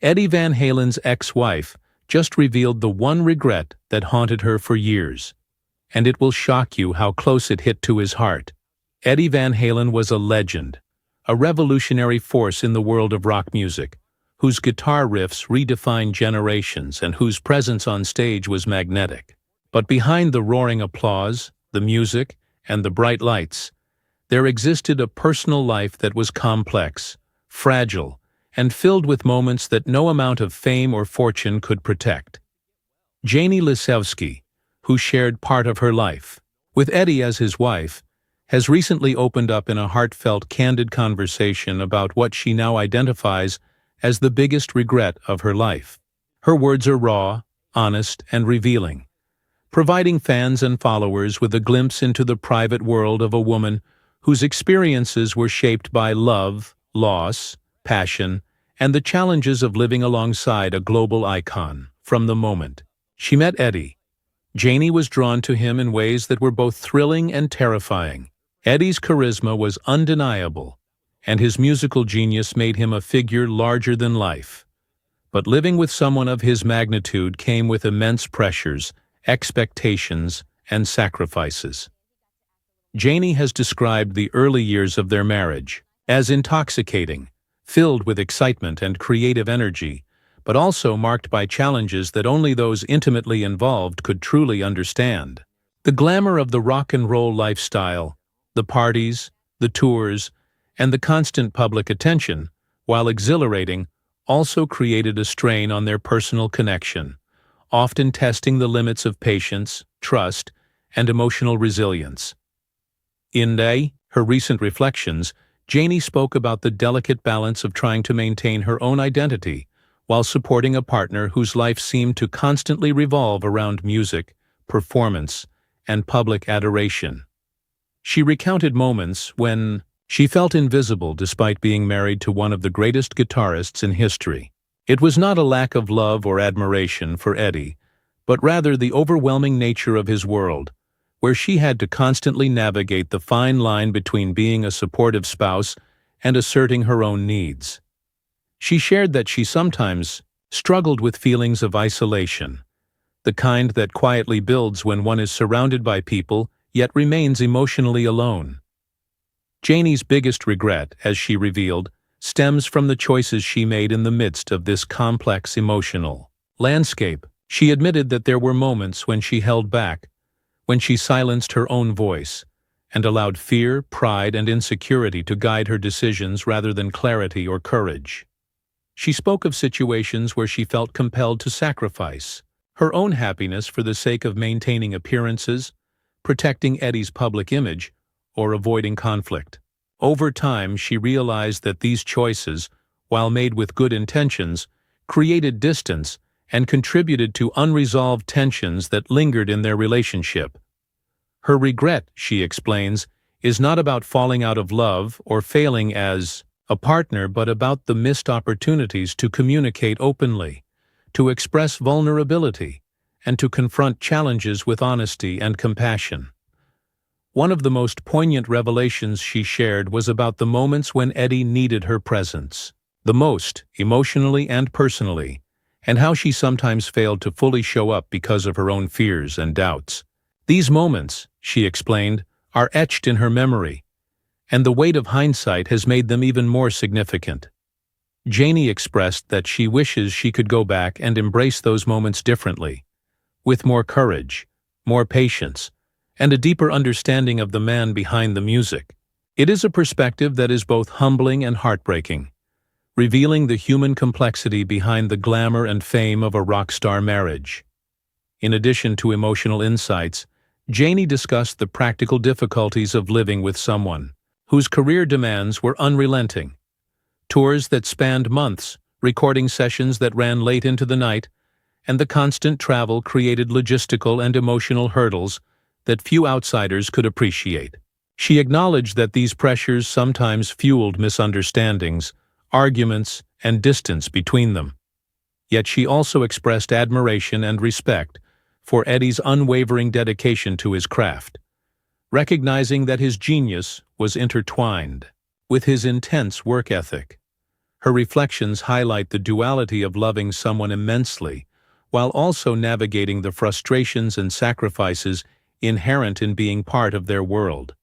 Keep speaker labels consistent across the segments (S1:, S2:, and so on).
S1: Eddie Van Halen's ex-wife just revealed the one regret that haunted her for years. And it will shock you how close it hit to his heart. Eddie Van Halen was a legend, a revolutionary force in the world of rock music, whose guitar riffs redefined generations and whose presence on stage was magnetic. But behind the roaring applause, the music, and the bright lights, there existed a personal life that was complex, fragile, and filled with moments that no amount of fame or fortune could protect. Janie Lisewski, who shared part of her life with Eddie as his wife, has recently opened up in a heartfelt, candid conversation about what she now identifies as the biggest regret of her life. Her words are raw, honest, and revealing, providing fans and followers with a glimpse into the private world of a woman whose experiences were shaped by love, loss, passion, and the challenges of living alongside a global icon. From the moment she met Eddie, Janie was drawn to him in ways that were both thrilling and terrifying. Eddie's charisma was undeniable, and his musical genius made him a figure larger than life. But living with someone of his magnitude came with immense pressures, expectations, and sacrifices. Janie has described the early years of their marriage as intoxicating, filled with excitement and creative energy, but also marked by challenges that only those intimately involved could truly understand. The glamour of the rock and roll lifestyle, the parties, the tours, and the constant public attention, while exhilarating, also created a strain on their personal connection, often testing the limits of patience, trust, and emotional resilience. In her recent reflections, Janie spoke about the delicate balance of trying to maintain her own identity while supporting a partner whose life seemed to constantly revolve around music, performance, and public adoration. She recounted moments when she felt invisible despite being married to one of the greatest guitarists in history. It was not a lack of love or admiration for Eddie, but rather the overwhelming nature of his world, where she had to constantly navigate the fine line between being a supportive spouse and asserting her own needs. She shared that she sometimes struggled with feelings of isolation, the kind that quietly builds when one is surrounded by people yet remains emotionally alone. Janie's biggest regret, as she revealed, stems from the choices she made in the midst of this complex emotional landscape. She admitted that there were moments when she held back, when she silenced her own voice, and allowed fear, pride, and insecurity to guide her decisions rather than clarity or courage. She spoke of situations where she felt compelled to sacrifice her own happiness for the sake of maintaining appearances, protecting Eddie's public image, or avoiding conflict. Over time, she realized that these choices, while made with good intentions, created distance and contributed to unresolved tensions that lingered in their relationship. Her regret, she explains, is not about falling out of love or failing as a partner, but about the missed opportunities to communicate openly, to express vulnerability, and to confront challenges with honesty and compassion. One of the most poignant revelations she shared was about the moments when Eddie needed her presence the most, emotionally and personally, and how she sometimes failed to fully show up because of her own fears and doubts. These moments, she explained, are etched in her memory, and the weight of hindsight has made them even more significant. Janie expressed that she wishes she could go back and embrace those moments differently, with more courage, more patience, and a deeper understanding of the man behind the music. It is a perspective that is both humbling and heartbreaking, revealing the human complexity behind the glamour and fame of a rock star marriage. In addition to emotional insights, Janie discussed the practical difficulties of living with someone whose career demands were unrelenting. Tours that spanned months, recording sessions that ran late into the night, and the constant travel created logistical and emotional hurdles that few outsiders could appreciate. She acknowledged that these pressures sometimes fueled misunderstandings, arguments, and distance between them. Yet she also expressed admiration and respect for Eddie's unwavering dedication to his craft, recognizing that his genius was intertwined with his intense work ethic. Her reflections highlight the duality of loving someone immensely, while also navigating the frustrations and sacrifices inherent in being part of their world.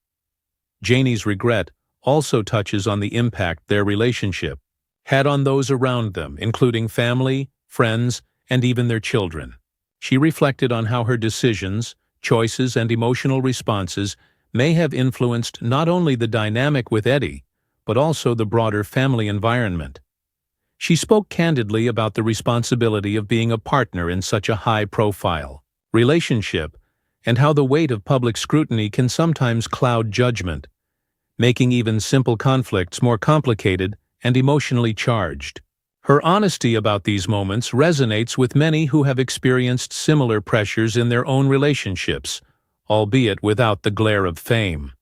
S1: Janie's regret also touches on the impact their relationship had on those around them, including family, friends, and even their children. She reflected on how her decisions, choices, and emotional responses may have influenced not only the dynamic with Eddie, but also the broader family environment. She spoke candidly about the responsibility of being a partner in such a high-profile relationship and how the weight of public scrutiny can sometimes cloud judgment, making even simple conflicts more complicated and emotionally charged. Her honesty about these moments resonates with many who have experienced similar pressures in their own relationships, albeit without the glare of fame.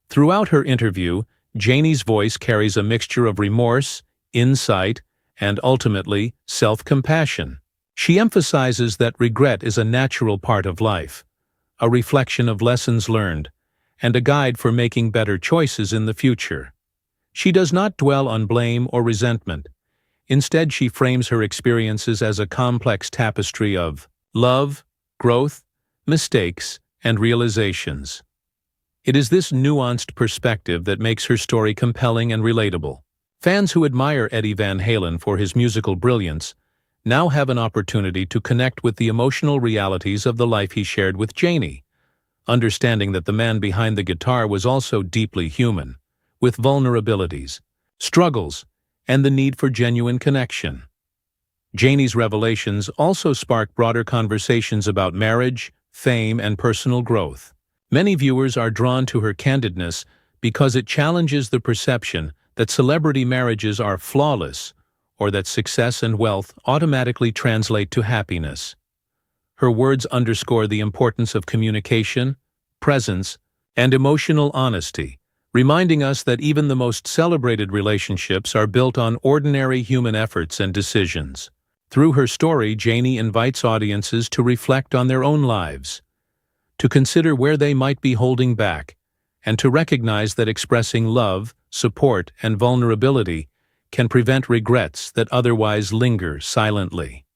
S1: Throughout her interview, Janie's voice carries a mixture of remorse, insight, and ultimately, self-compassion. She emphasizes that regret is a natural part of life, a reflection of lessons learned, and a guide for making better choices in the future. She does not dwell on blame or resentment. Instead, she frames her experiences as a complex tapestry of love, growth, mistakes, and realizations. It is this nuanced perspective that makes her story compelling and relatable. Fans who admire Eddie Van Halen for his musical brilliance now have an opportunity to connect with the emotional realities of the life he shared with Janie, understanding that the man behind the guitar was also deeply human, with vulnerabilities, struggles, and the need for genuine connection. Janie's revelations also spark broader conversations about marriage, fame, and personal growth. Many viewers are drawn to her candidness because it challenges the perception that celebrity marriages are flawless or that success and wealth automatically translate to happiness. Her words underscore the importance of communication, presence, and emotional honesty, reminding us that even the most celebrated relationships are built on ordinary human efforts and decisions. Through her story, Janie invites audiences to reflect on their own lives, to consider where they might be holding back, and to recognize that expressing love, support, and vulnerability can prevent regrets that otherwise linger silently.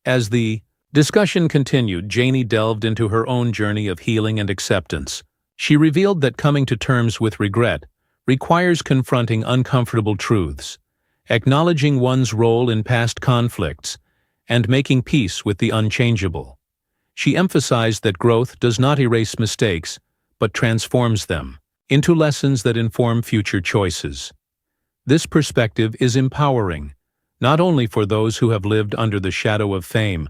S1: As the discussion continued, Janie delved into her own journey of healing and acceptance. She revealed that coming to terms with regret requires confronting uncomfortable truths, acknowledging one's role in past conflicts, and making peace with the unchangeable. She emphasized that growth does not erase mistakes, but transforms them into lessons that inform future choices. This perspective is empowering, not only for those who have lived under the shadow of fame,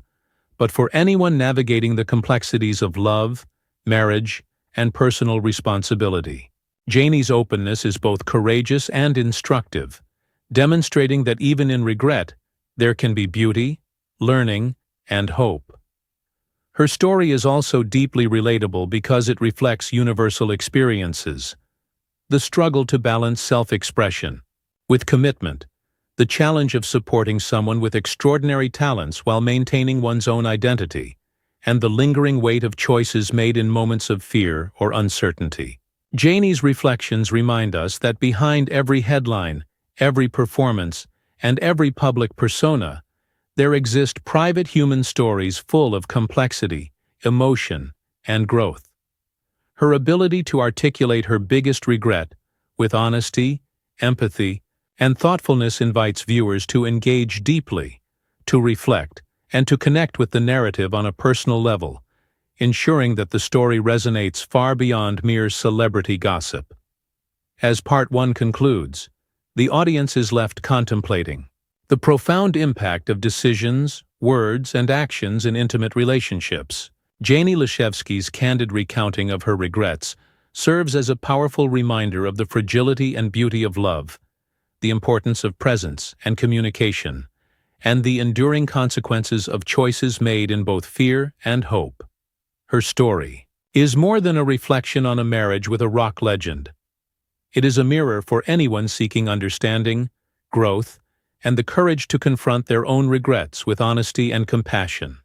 S1: but for anyone navigating the complexities of love, marriage, and personal responsibility. Janie's openness is both courageous and instructive, demonstrating that even in regret, there can be beauty, learning, and hope. Her story is also deeply relatable because it reflects universal experiences: the struggle to balance self-expression with commitment, the challenge of supporting someone with extraordinary talents while maintaining one's own identity, and the lingering weight of choices made in moments of fear or uncertainty. Janie's reflections remind us that behind every headline, every performance, and every public persona, there exist private human stories full of complexity, emotion, and growth. Her ability to articulate her biggest regret with honesty, empathy, and thoughtfulness invites viewers to engage deeply, to reflect, and to connect with the narrative on a personal level, ensuring that the story resonates far beyond mere celebrity gossip. As Part 1 concludes, the audience is left contemplating the profound impact of decisions, words, and actions in intimate relationships. Janie Leshevsky's candid recounting of her regrets serves as a powerful reminder of the fragility and beauty of love, the importance of presence and communication, and the enduring consequences of choices made in both fear and hope. Her story is more than a reflection on a marriage with a rock legend. It is a mirror for anyone seeking understanding, growth, and the courage to confront their own regrets with honesty and compassion.